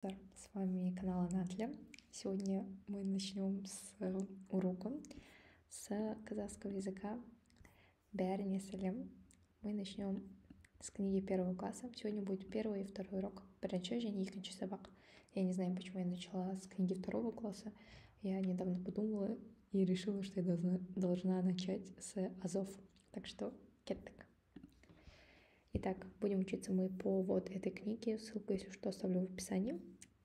С вами канал Анатля. Сегодня мы начнем с урока с казахского языка Бәріне сәлем. Мы начнем с книги первого класса. Сегодня будет первый и второй урок. Бірінші және екінші сабақ. Я не знаю, почему я начала с книги второго класса. Я недавно подумала и решила, что я должна начать с азов. Так что кеттік. Итак, будем учиться мы по вот этой книге. Ссылку, если что, оставлю в описании.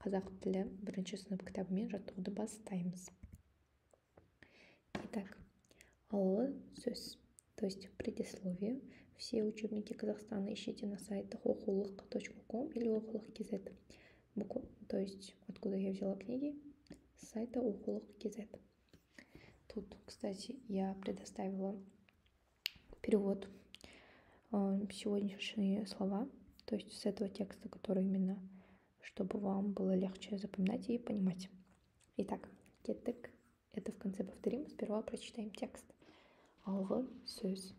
Қазақ тілі бірінші сынып кітабымен жаттығуды бастаймыз. Итак, алғы сөз, то есть предисловие. Все учебники Казахстана ищите на сайтах оқулық.com или оқулық.kz. То есть, откуда я взяла книги? С сайта оқулық.kz. Тут, кстати, я предоставила перевод сегодняшние слова, то есть с этого текста, который именно, чтобы вам было легче запоминать и понимать. Итак, кеттік. Это в конце повторим. Сперва прочитаем текст. Алғы сөз.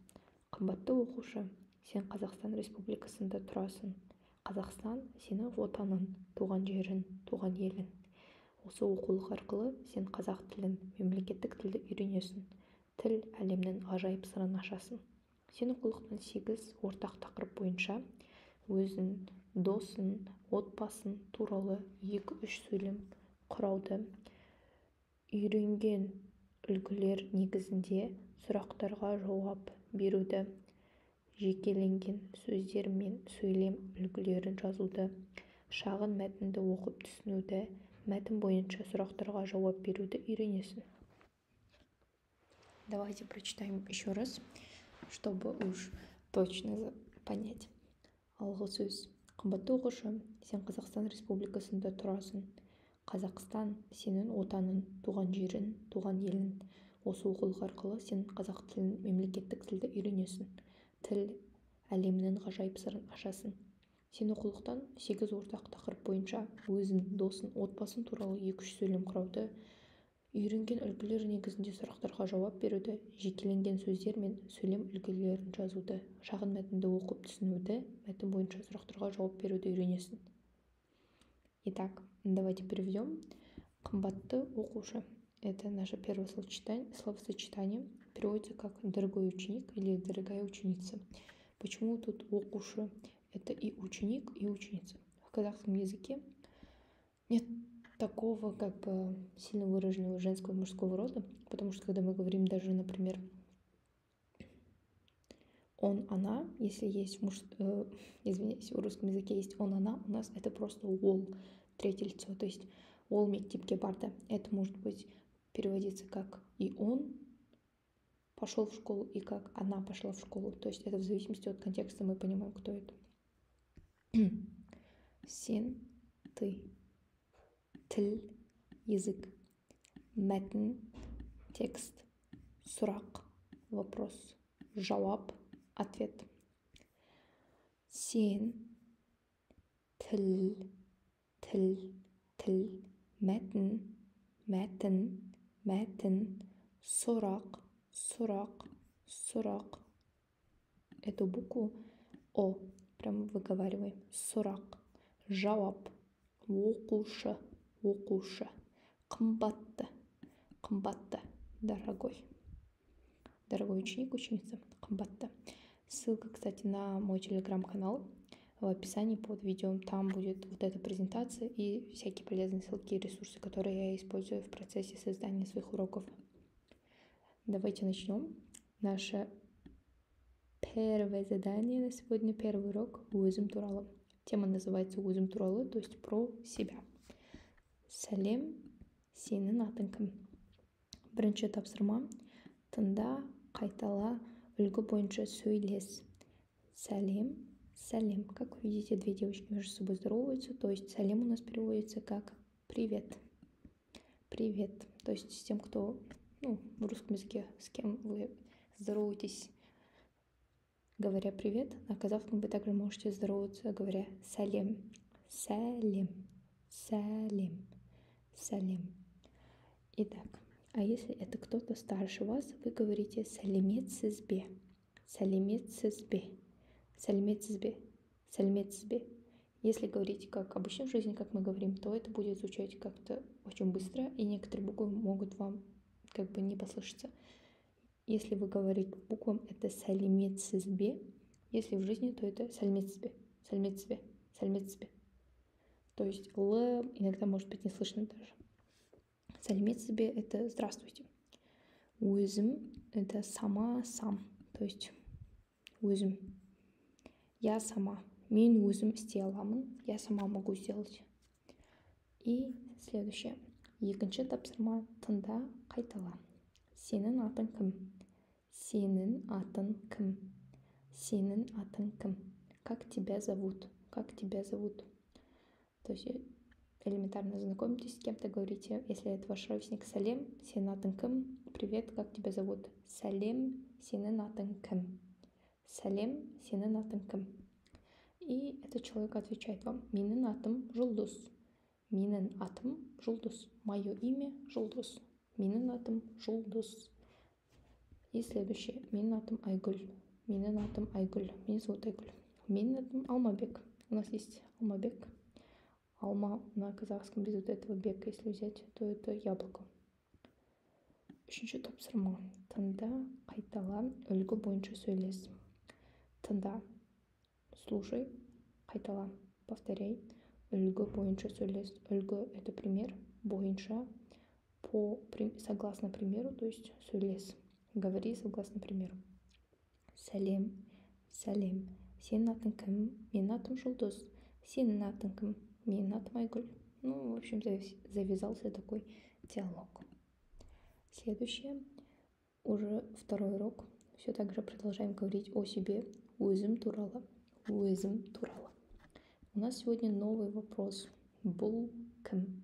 Қымбатты оқушы, сен Қазақстан Республикасында тұрасың. Қазақстан сенің отаның, туған жерің, туған елің. Осы оқулық арқылы сен қазақ тілін, мемлекеттік тілді үйренесің. Тіл әлемнің ғажайып сырын ашасың. Сен оқулықтың 8 ортақ тақырып бойынша өзің, досың, отбасың туралы 2-3 сөйлем құрауды, үйренген үлгілер негізінде сұрақтарға жауап беруді, жекеленген сөздер мен сөйлем үлгілерін жазуды, шағын мәтінді оқып түсінуді, мәтін бойынша сұрақтарға жауап беруді үйренесің. Давайте прочитаем еще раз, чтобы уж точно понять. Алғы сөз. Қымбатты оқушы, сен Қазақстан Республикасында тұрасың. Қазақстан сенің отаның, туған жерің, туған елің. Осы оқулық арқылы сен қазақ тілін, мемлекеттік тілді үйренесің. Тіл әлемнің ғажайып сырын ашасың. Сен оқулықтан 8 ортақ тақырып бойынша өзің, досың, отбасың туралы 2-3 сөйлем құрауды, үйренген үлгілер негізінде сұрақтарға жауап беруді, жекеленген сөздер мен сөйлем үлгілерін жазуды, шағын мәтінді оқып түсінуді, мәтін бойынша сұрақтарға жауап беруді үйренесің. Итак, давайте переведем. Қымбатты оқушы. Это наше первое словосочетание. Переводится как «дорогой ученик» или «дорогая ученица». Почему тут оқушы? Это и ученик, и ученица. В казахском языке нет такого как бы сильно выраженного женского и мужского рода, потому что когда мы говорим даже, например, он, она, если есть в русском языке есть он, она, у нас это просто ол, третье лицо, то есть ол мектепке барды. Это может быть переводиться как и он пошел в школу, и как она пошла в школу. То есть это в зависимости от контекста мы понимаем, кто это. Сен, ты. Тіл, язык. Мәтін, текст. Сұрақ, вопрос. Жауап, ответ. Сен, тіл. Мәтін. Сұрақ. Эту букву О прям выговариваем. Сұрақ. Жауап. Оқушы. Қымбатты. Дорогой ученик, ученица. Қымбатты. Ссылка, кстати, на мой телеграм-канал в описании под видео. Там будет вот эта презентация и всякие полезные ссылки и ресурсы, которые я использую в процессе создания своих уроков. Давайте начнем. Наше первое задание на сегодня, первый урок өзім туралы. Тема называется өзім туралы, то есть про себя. Сәлем, сенің атың кім? Бірінші тапсырма. Тыңда, қайтала, үлгі бойынша сөйлес. Сәлем. Как вы видите, две девочки между собой здороваются, то есть сәлем у нас переводится как привет. То есть с тем, кто, в русском языке, с кем вы здороваетесь, говоря привет, на казахском вы также можете здороваться, говоря сәлем. Итак, а если это кто-то старше вас, вы говорите сәлеметсіз бе. Если говорить как обычно в жизни, как мы говорим, то это будет звучать как-то очень быстро, и некоторые буквы могут вам как бы не послышаться. Если вы говорите по буквам, это сәлеметсізбе. Если в жизни, то это сәлеметсізбе, сәлеметсізбе, сәлеметсізбе. То есть Л иногда может быть не слышно даже. Сәлеметсізбе — это здравствуйте. Өзім — это сама, сам. То есть өзім. Я сама. Мен өзім істей аламын. Я сама могу сделать. И следующее. Екінші тапсырма. Тыңда, қайтала. Сенің атың кім? Сенің атың кім? Сенің атың кім? Как тебя зовут? Как тебя зовут? То есть элементарно знакомитесь с кем-то, говорите, если это ваш ровесник, салем, сенің атың кім? Привет, как тебя зовут? Салем, сенің атың кім? Салем, сенің атың кім? И этот человек отвечает вам: менің атым Жұлдыз. Менің атым Жұлдыз. Мое имя Жұлдыз. Менің атым Жұлдыз. И следующее. Менің атым Айгүл. Менің атым Айгүл. Меня зовут Айгүл. Менің атым Алмабек. У нас есть Алмабек. Алма на казахском без вот этого бека, если взять, то это яблоко. Үшінші тапсырма. Тыңда, қайтала, үлгі бойынша сөйлес. Тыңда. Слушай, қайтала, повторяй, үлгі бойынша сөйлес. Үлгі — это пример, бойынша согласно примеру, то есть сөйлес. Говори согласно примеру. Сәлем, сәлем. Сенің атың кім? Менің атым Жұлдыз. Сенің атың кім? Менің атым Айгүл. Ну, в общем, завязался такой диалог. Следующее. Уже второй урок. Все так же продолжаем говорить о себе. Өзім туралы. Өзім туралы. У нас сегодня новый вопрос. Бұл кім?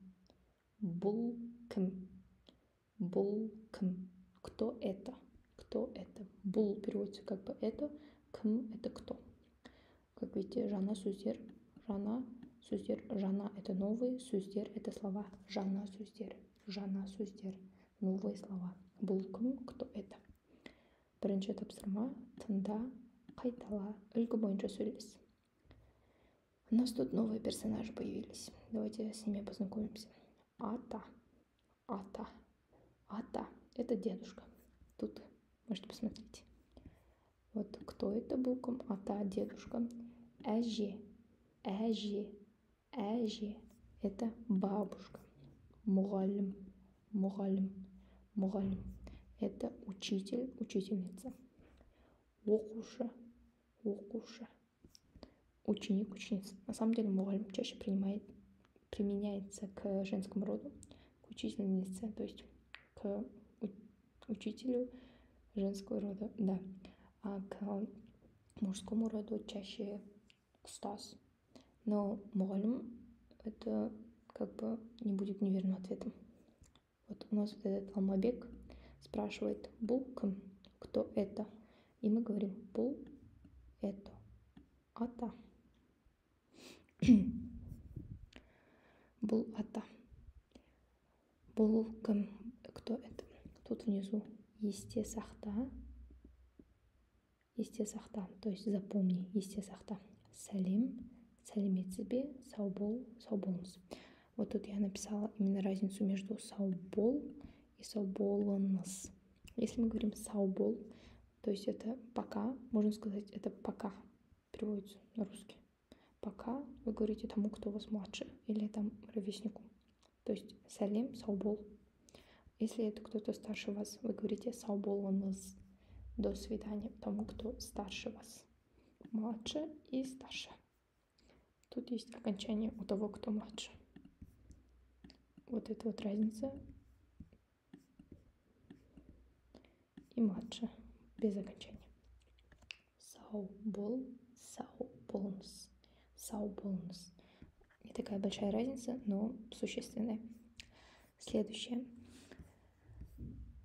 Бұл кім? Бұл кім? Кто это? Кто это? Бұл переводится как бы это. Кім — это кто. Как видите, жаңа сөздер. Жаңа сөздер. Жаңа — это новые. Сөздер — это слова. Жаңа сөздер. Жаңа сөздер. Новые слова. Бұл кім? Кто это? Бірінші тапсырма. Тыңда, қайтала, үлгі бойынша сөйлес. У нас тут новые персонажи появились. Давайте с ними познакомимся. Ата. Ата. Ата. Это дедушка. Тут можете посмотреть. Вот кто это буквам? Ата — дедушка. Әже. Әже. Әже. Это бабушка. Мұғалім. Мұғалім. Мұғалім. Это учитель, учительница. Оқушы. Оқушы. Ученик, ученица. На самом деле мұғалім чаще применяется к женскому роду, к учительнице, то есть к учителю женского рода, да. А к мужскому роду чаще ұстаз. Но мұғалім — это как бы не будет неверным ответом. Вот у нас вот этот Алмабек спрашивает: бұл кім? Кто это? И мы говорим: бұл — это ата. Бұл ата. Бұл кім? Кто это? Тут внизу есте сақта. Есте сақта. То есть запомни. Есте сақта. Сәлем. Сәлеметсізбе. Сау бол. Сау болыңыз. Вот тут я написала именно разницу между сау бол и сау болыңыз. Если мы говорим сау бол, то есть это пока, можно сказать, это пока переводится на русский. Пока вы говорите тому, кто у вас младше, или там ровеснику. То есть сәлем, сау бол. Если это кто-то старше вас, вы говорите сау болыңыз. До свидания тому, кто старше вас. Младше и старше. Тут есть окончание у того, кто младше. Вот это вот разница. И младше. Без окончания. Сау бол, сау болыңыз. Сау болыңыз. Не такая большая разница, но существенная. Следующее.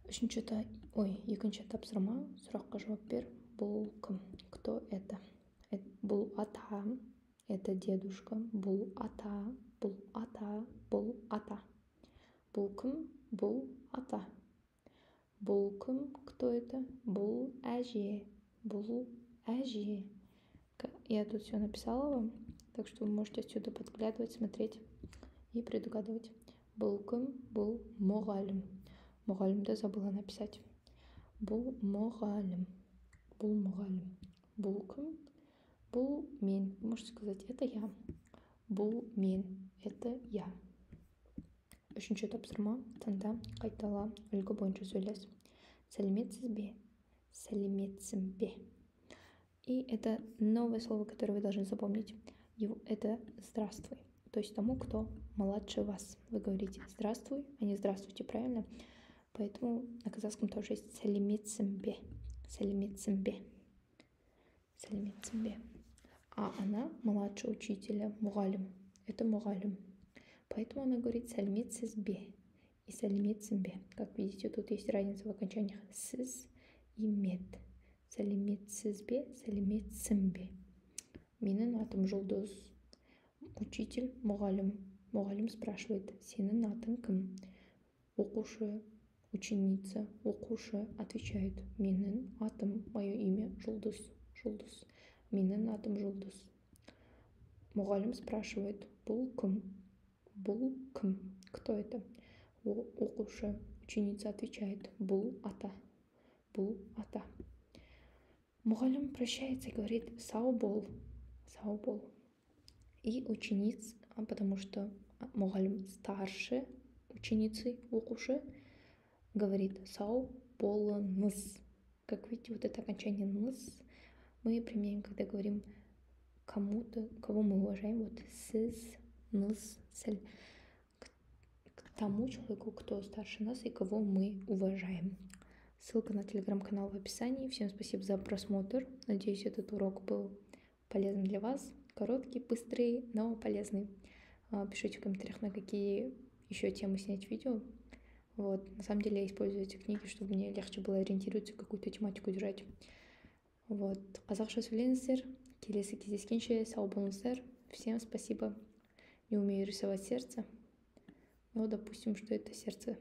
Екінші тапсырма. Сұраққа жауап бер. Бұл кім? Кто это? Бұл ата. Это дедушка. Бұл ата. Бұл ата. Бұл ата. Бұл кім? Бұл ата. Бұл кім? Кто это? Бұл әже. Бұл әже. Я тут все написала вам. так что вы можете отсюда подглядывать, смотреть и предугадывать. Бұл кім? Бұл мұғалім. Мұғалімді забыла написать. Бұл мұғалім. Бұл мұғалім. Бұл кім? Бұл мен. Вы можете сказать, это я. Бұл мен. Это я. Үшінші тапсырма. Тыңда, қайтала, үлгі бойынша сөйлес. Сәлеметсіз бе? Сәлеметсің бе? И это новое слово, которое вы должны запомнить. Это здравствуй. То есть тому, кто младше вас. Вы говорите здравствуй, а не здравствуйте, правильно? Поэтому на казахском тоже есть сәлеметсің бе. Сәлеметсің бе. Сәлеметсің бе. А она младше учителя, мұғалім. Это мұғалім. Поэтому она говорит сәлеметсіз бе и сәлеметсің бе. Как видите, тут есть разница в окончаниях сіз и мет. Сәлеметсіз бе, сәлеметсің бе. Менің атым Жұлдыз. Учитель, мұғалім. Мұғалім спрашивает, сенің атың кім? Оқушы, ученица, оқушы отвечает, менің атым, мое имя Жұлдыз. Жұлдыз. Менің атым Жұлдыз. Мұғалім спрашивает, бұл кім? Бұл кім? Кто это? Оқушы, ученица отвечает, бұл ата. Бұл ата. Мұғалім прощается и говорит, сау бол. Сау бол. И учениц, потому что мұғалім старше ученицы, оқушы, говорит, сау болыңыз. Как видите, вот это окончание «ныз» мы применяем, когда говорим кому-то, кого мы уважаем. Вот сіз, ныз, сәл. К тому человеку, кто старше нас и кого мы уважаем. Ссылка на телеграм-канал в описании. Всем спасибо за просмотр. Надеюсь, этот урок был полезным для вас. Короткий, быстрый, но полезный. Пишите в комментариях, на какие еще темы снять видео. Вот. На самом деле я использую эти книги, чтобы мне легче было ориентироваться, какую-то тематику держать. Вот. Қазақша сөйлеңіздер. Келесі кездескенше сау болыңыздар. Всем спасибо. Не умею рисовать сердце. Но допустим, что это сердце.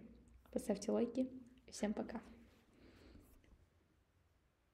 Поставьте лайки. Всем пока.